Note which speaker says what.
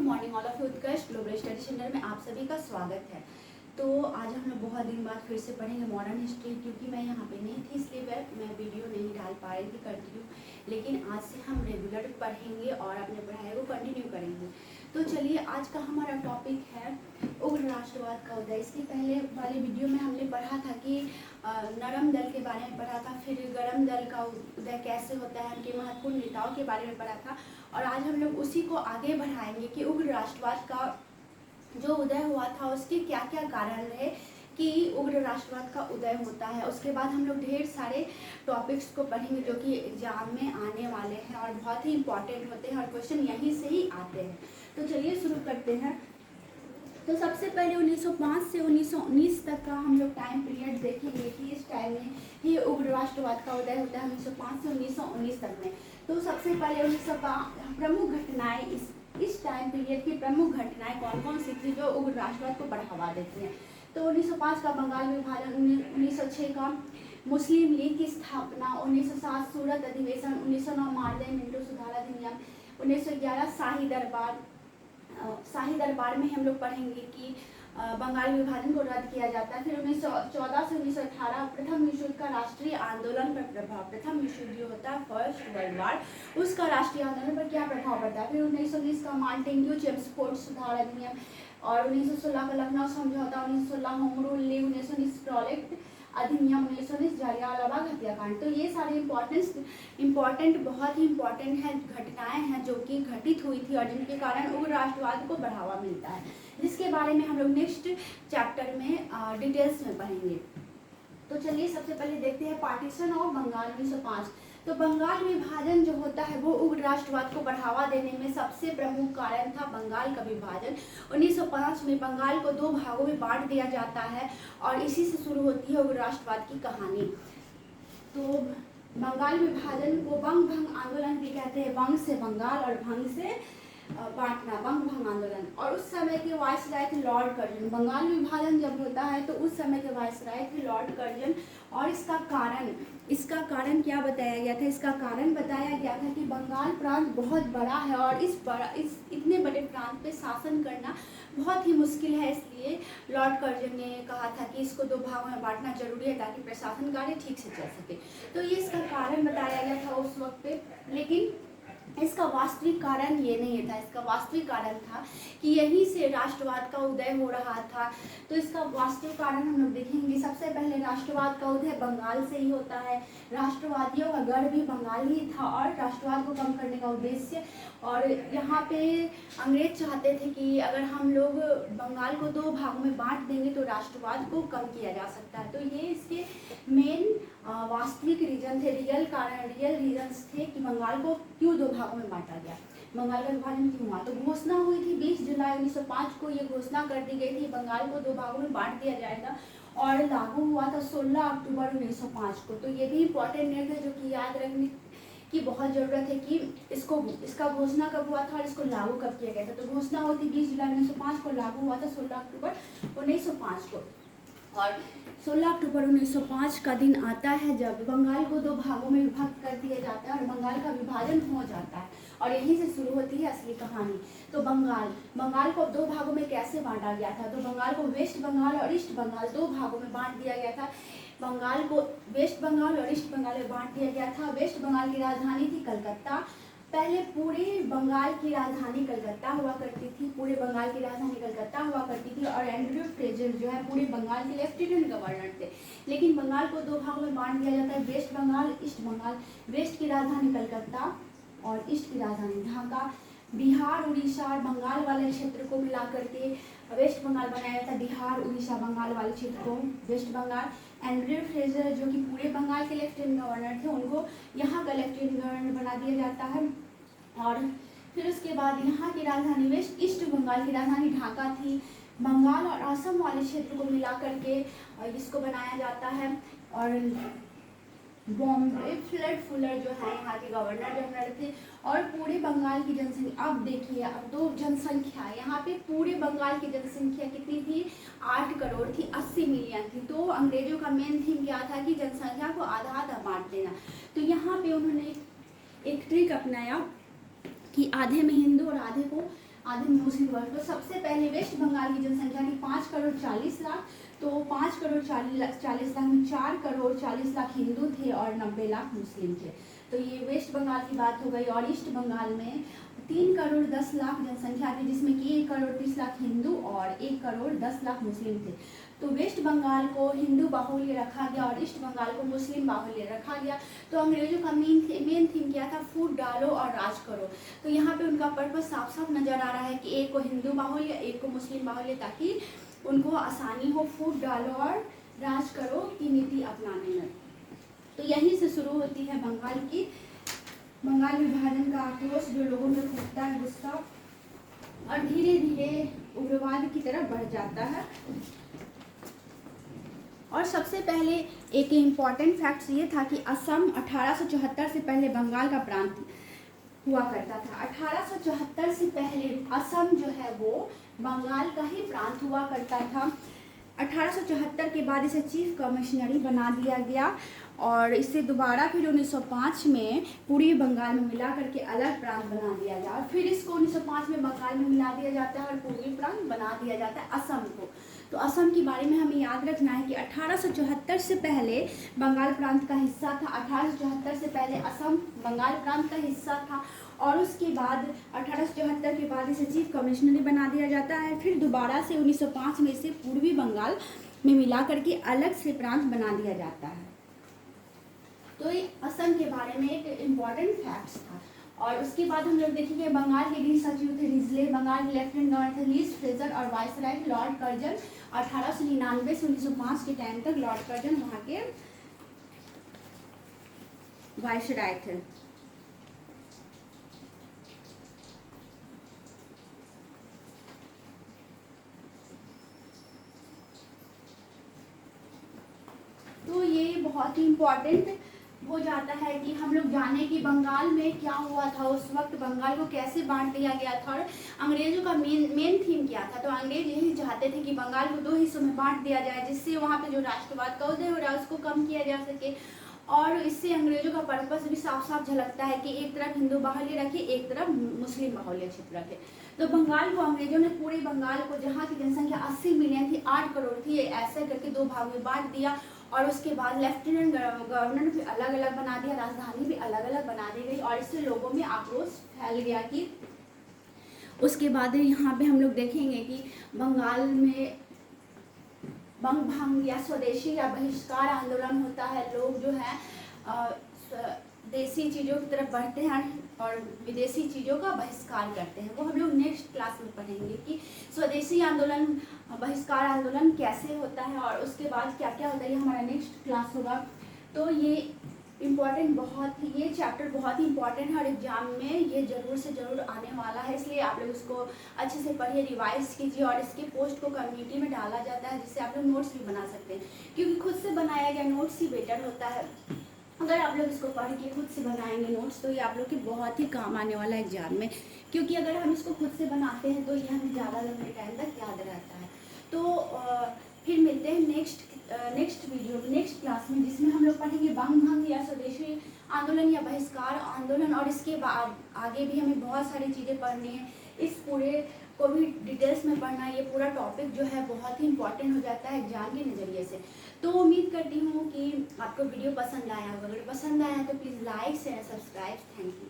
Speaker 1: Morning all of you. Utkarsh global study centre में आप सभी का स्वागत है। तो आज हम लोग बहुत दिन बाद फिर से पढ़ेंगे मॉडर्न हिस्ट्री, क्योंकि मैं यहाँ पे नहीं थी इसलिए मैं वीडियो नहीं डाल पा रही थी कंटिन्यू, लेकिन आज से हम रेगुलर पढ़ेंगे और अपने पढ़ाई को कंटिन्यू करेंगे। तो चलिए, आज का हमारा टॉपिक है उग्र राष्ट्रवाद का उदय। इसके पहले वाले वीडियो में हमने पढ़ा था कि नरम दल के बारे में पढ़ा था, फिर गरम दल का उदय कैसे होता है, उनके महत्वपूर्ण नेताओं के बारे में पढ़ा था, और आज हम लोग उसी को आगे बढ़ाएंगे कि उग्र राष्ट्रवाद का जो उदय हुआ था उसके क्या क्या कारण रहे कि उग्र राष्ट्रवाद का उदय होता है। उसके बाद हम लोग ढेर सारे टॉपिक्स को पढ़ेंगे जो कि एग्जाम में आने वाले हैं और बहुत ही इंपॉर्टेंट होते हैं और क्वेश्चन यहीं से ही आते हैं। तो चलिए शुरू करते हैं। तो सबसे पहले 1905 से 1919 तक का हम लोग टाइम पीरियड देखेंगे कि इस टाइम में ही उग्र राष्ट्रवाद का उदय होता है 1905 से 1919 तक में। तो सबसे पहले 1905 प्रमुख घटनाएं, इस टाइम पीरियड की प्रमुख घटनाएं कौन कौन सी थी जो उग्र राष्ट्रवाद को बढ़ावा देती हैं। तो 1905 का बंगाल विभाजन, 1906 का मुस्लिम लीग की स्थापना, 1907 सूरत अधिवेशन, 1909 मारदे मिंटो सुधार अधिनियम, 1911 शाही दरबार में हम लोग पढ़ेंगे कि बंगाल विभाजन को रद्द किया जाता है। फिर 1914 से 1918 प्रथम विश्व युद्ध का राष्ट्रीय आंदोलन पर प्रभाव। प्रथम विश्व युद्ध जो होता है फर्स्ट वर्ल्ड वार, उसका राष्ट्रीय आंदोलन पर क्या प्रभाव पड़ता है। फिर 1919 का मार्टिन चेम्सफोर्ड सुधार अधिनियम, और 1916 का लखनऊ समझौता, 1916 होम रूल लीग, 1919 टॉयलेट अधिनियम, 1919 जलियांवाला बाग हत्याकांड। तो ये सारे इम्पोर्टेंट बहुत ही इम्पोर्टेंट है घटनाएं हैं जो कि घटित हुई थी और जिनके कारण उग्र राष्ट्रवाद को बढ़ावा मिलता है, जिसके बारे में हम लोग नेक्स्ट चैप्टर में डिटेल्स में पढ़ेंगे। तो चलिए सबसे पहले देखते हैं पार्टीशन ऑफ बंगाल 1905। तो बंगाल विभाजन जो होता है वो उग्र राष्ट्रवाद को बढ़ावा देने में सबसे प्रमुख कारण था बंगाल का विभाजन। 1905 में बंगाल को दो भागों में बांट दिया जाता है और इसी से शुरू होती है उग्र राष्ट्रवाद की कहानी। तो बंगाल विभाजन को बंग भंग आंदोलन भी कहते हैं, बंग से बंगाल और भंग से बांटना, बंग भंग आंदोलन। और उस समय के वायसराय थे लॉर्ड कर्जन। बंगाल विभाजन जब होता है तो उस समय के वायसराय थे लॉर्ड कर्जन, और इसका कारण क्या बताया गया था। इसका कारण बताया गया था कि बंगाल प्रांत बहुत बड़ा है और इस इतने बड़े प्रांत पे शासन करना बहुत ही मुश्किल है, इसलिए लॉर्ड कर्जन ने कहा था कि इसको दो भागों में बांटना जरूरी है ताकि प्रशासन कार्य ठीक से चल सके। तो ये इसका कारण बताया गया था उस वक्त पे, लेकिन इसका वास्तविक कारण ये नहीं था। इसका वास्तविक कारण था कि यहीं से राष्ट्रवाद का उदय हो रहा था। तो इसका वास्तविक कारण हम लोग देखेंगे। सबसे पहले राष्ट्रवाद का उदय बंगाल से ही होता है। राष्ट्रवादियों का गढ़ भी बंगाल ही था और राष्ट्रवाद को कम करने का उद्देश्य, और यहाँ पे अंग्रेज चाहते थे कि अगर हम लोग बंगाल को दो भागों में बांट देंगे तो राष्ट्रवाद को कम किया जा सकता है। तो ये इसके मेन वास्तविक रीजन थे, रियल रीजन्स थे कि बंगाल को क्यों दो भागों में बांटा गया, बंगाल का विभाजन क्यों हुआ। तो घोषणा हुई थी 20 जुलाई 1905 को, ये घोषणा कर दी गई थी बंगाल को दो भागों में बांट दिया जाएगा, और लागू हुआ था 16 अक्टूबर 1905 को। तो ये भी इम्पोर्टेंट डेट है जो कि याद रखने की बहुत ज़रूरत है कि इसका घोषणा कब हुआ था और इसको लागू कब किया गया था। तो घोषणा हुई थी 20 जुलाई 1905 को, लागू हुआ था 16 अक्टूबर 1905 को। और 16 अक्टूबर 1905 का दिन आता है जब बंगाल को दो भागों में विभक्त कर दिया जाता है और बंगाल का विभाजन हो जाता है, और यहीं से शुरू होती है असली कहानी। तो बंगाल को दो भागों में कैसे बांटा गया था। तो बंगाल को वेस्ट बंगाल और ईस्ट बंगाल दो भागों में बांट दिया गया था। बंगाल को वेस्ट बंगाल और ईस्ट बंगाल में बांट दिया गया था। वेस्ट बंगाल की राजधानी थी कलकत्ता। पहले पूरे बंगाल की राजधानी कलकत्ता हुआ करती थी, और एंड्रयू फ्रेजर जो है पूरे बंगाल के लेफ्टिनेंट गवर्नर थे। लेकिन बंगाल को दो भागों में बांट दिया जाता है, west Bengal, east Bengal. West की राजधानी कलकत्ता और ईस्ट की राजधानी ढाका। बिहार, उड़ीसा और बंगाल वाले क्षेत्र को मिला करके वेस्ट बंगाल बनाया जाता है। बिहार, उड़ीसा, बंगाल वाले क्षेत्र को वेस्ट बंगाल। एंड्रयू फ्रेजर जो कि पूरे बंगाल के लेफ्टिनेंट गवर्नर थे, उनको यहाँ का लेफ्टिनेंट गवर्नर बना दिया जाता है। और फिर उसके बाद यहाँ की राजधानी ईस्ट बंगाल की राजधानी ढाका थी। बंगाल और असम वाले क्षेत्र को मिला करके इसको बनाया जाता है। और बॉम्बे फ्लड फुलर जो है यहाँ के गवर्नर जनरल थे। और पूरे बंगाल की जनसंख्या, अब देखिए, अब दो जनसंख्या यहाँ पे पूरे बंगाल की जनसंख्या कितनी थी, 8 करोड़ थी, 80 मिलियन थी। तो अंग्रेजों का मेन थीम क्या था कि जनसंख्या को आधा आधा बांट देना। तो यहाँ पे उन्होंने एक ट्रिक अपनाया कि आधे में हिंदू और आधे को आधुनिक मुस्लिम वर्ग। तो सबसे पहले वेस्ट बंगाल की जनसंख्या थी 5,40,00,000। तो 5,40,00,000 में 4,40,00,000 हिंदू थे और 90 लाख मुस्लिम थे। तो ये वेस्ट बंगाल की बात हो गई। और ईस्ट बंगाल में 3,10,00,000 जनसंख्या थी, जिसमें कि 1,30,00,000 हिंदू और 1,10,00,000 मुस्लिम थे। तो वेस्ट बंगाल को हिंदू बाहुल्य रखा गया और ईस्ट बंगाल को मुस्लिम बाहुल्य रखा गया। तो अंग्रेजों का मेन थीम क्या था? फूट डालो और राज करो। तो यहाँ पे उनका पर्पस साफ साफ नजर आ रहा है कि एक को हिंदू बाहुल्य, एक को मुस्लिम बाहुल्य, ताकि उनको आसानी हो फूट डालो और राज करो की नीति अपनाने में। तो यहीं से शुरू होती है बंगाल विभाजन का आक्रोश, जो लोगों में फूटता है गुस्सा और धीरे धीरे उग्रवाद की तरफ बढ़ जाता है। और सबसे पहले एक इम्पॉर्टेंट फैक्ट्स ये था कि असम 1874 से पहले बंगाल का प्रांत हुआ करता था। 1874 से पहले असम जो है वो बंगाल का ही प्रांत हुआ करता था। 1874 के बाद इसे चीफ कमिश्नरी बना दिया गया और इसे दोबारा फिर 1905 में पूर्वी बंगाल में मिला करके अलग प्रांत बना दिया गया और फिर इसको 1905 में बंगाल में मिला दिया जाता है और पूर्वी प्रांत बना दिया जाता है असम को। तो असम के बारे में हमें याद रखना है कि 1874 से पहले बंगाल प्रांत का हिस्सा था। 1874 से पहले असम बंगाल प्रांत का हिस्सा था और उसके बाद 1874 के बाद इसे चीफ कमिश्नरी बना दिया जाता है। फिर दोबारा से 1905 में इसे पूर्वी बंगाल में मिला करके अलग से प्रांत बना दिया जाता है। तो ये असम के बारे में एक इम्पॉर्टेंट फैक्ट्स था। और उसके बाद हम लोग देखेंगे बंगाल के गृह सचिव थे रिजले, बंगाल के लेफ्टिनेंट गवर्नर थे लीज फ्रेजर और वाइसराय लॉर्ड कर्जन। 1899 से 1905 के टाइम तक लॉर्ड कर्जन वहाँ के वाइसराय थे। तो ये बहुत ही इम्पोर्टेंट हो जाता है कि हम लोग जाने कि बंगाल में क्या हुआ था उस वक्त, बंगाल को कैसे बांट दिया गया था और अंग्रेजों का मेन थीम क्या था। तो अंग्रेज यही चाहते थे कि बंगाल को 2 हिस्सों में बांट दिया जाए, जिससे वहाँ पे जो राष्ट्रवाद का उदय हो रहा है उसको कम किया जा सके। और इससे अंग्रेजों का पर्पस भी साफ साफ झलकता है कि एक तरफ हिंदू बाहुल्य रखे, एक तरफ मुस्लिम बाहुल्य क्षेत्र रखे। तो बंगाल को अंग्रेजों ने पूरे बंगाल को, जहाँ की जनसंख्या 80 मिलियन थी, 8 करोड़ थी, ऐसे करके 2 भाग में बांट दिया। और उसके बाद लेफ्टिनेंट गवर्नर भी अलग अलग बना दिया, राजधानी भी अलग अलग बना दी गई और इससे लोगों में आक्रोश फैल गया। कि उसके बाद यहाँ पे हम लोग देखेंगे कि बंगाल में बंग भंग या स्वदेशी या बहिष्कार आंदोलन होता है। लोग जो है देसी चीज़ों की तरफ बढ़ते हैं और विदेशी चीज़ों का बहिष्कार करते हैं। वो हम लोग नेक्स्ट क्लास में पढ़ेंगे कि स्वदेशी आंदोलन, बहिष्कार आंदोलन कैसे होता है और उसके बाद क्या क्या होता है, ये हमारा नेक्स्ट क्लास होगा। तो ये इम्पॉर्टेंट ये चैप्टर बहुत ही इंपॉर्टेंट है और एग्जाम में ये ज़रूर से ज़रूर आने वाला है, इसलिए आप लोग उसको अच्छे से पढ़िए, रिवाइज कीजिए और इसके पोस्ट को कम्युनिटी में डाला जाता है, जिससे आप लोग नोट्स भी बना सकते हैं, क्योंकि खुद से बनाया गया नोट्स ही बेटर होता है। अगर आप लोग इसको पढ़ के खुद से बनाएंगे नोट्स तो ये आप लोग के बहुत ही काम आने वाला है एग्जाम में, क्योंकि अगर हम इसको खुद से बनाते हैं तो ये हमें ज़्यादा लंबे टाइम तक याद रहता है। तो फिर मिलते हैं नेक्स्ट वीडियो नेक्स्ट क्लास में, जिसमें हम लोग पढ़ेंगे बंग भंग या स्वदेशी आंदोलन या बहिष्कार आंदोलन और इसके बाद आगे भी हमें बहुत सारी चीज़ें पढ़नी है। इस पूरे को भी डिटेल्स में पढ़ना, ये पूरा टॉपिक जो है बहुत ही इंपॉर्टेंट हो जाता है एग्जाम के नज़रिए से। तो उम्मीद करती हूँ कि आपको वीडियो पसंद आया होगा। अगर पसंद आया तो please like share subscribe. Thank you.